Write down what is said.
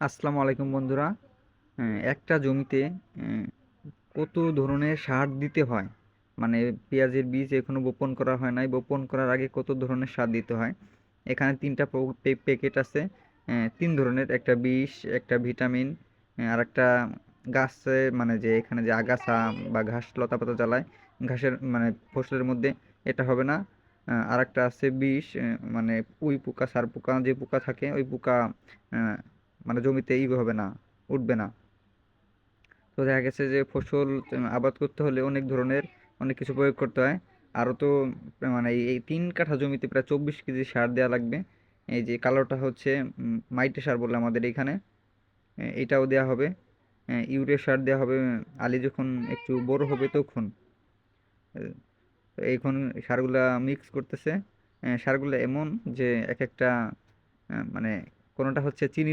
আসসালামু আলাইকুম বন্ধুরা। একটা জমিতে কত ধরনের সার দিতে হয়, মানে পেঁয়াজের বীজ এখনো বপন করা হয় নাই, বপন করার আগে কত ধরনের সার দিতে হয়। এখানে তিনটা প্যাকেট আছে। তিন ধরনের, একটা বিষ, একটা ভিটামিন, আর একটা গাছে মানে যে এখানে যে আগাছা বা ঘাস লতা পাতা জ্বালায় ঘাসের মানে ফসলের মধ্যে, এটা হবে না। আর একটা আছে বিষ, মানে উই পোকা সার পোকা, যে পোকা থাকে ওই পোকা মানে জমিতে হবে না, উঠবে না। তো দেখা গেছে যে ফসল আবাদ করতে হলে অনেক ধরনের অনেক কিছু প্রয়োগ করতে হয়। আরও তো মানে এই 3 কাঠা জমিতে প্রায় 24 কেজি সার দেওয়া লাগবে। এই যে কালোটা হচ্ছে মাইটে সার বলে আমাদের এখানে, এটাও দেওয়া হবে। ইউরিয়া সার দেওয়া হবে আলি যখন একটু বড় হবে তখন। আহ, তো এখন সারগুলা মিক্স করতেছে। সারগুলো এমন যে এক একটা মানে কোনোটা হচ্ছে চিনি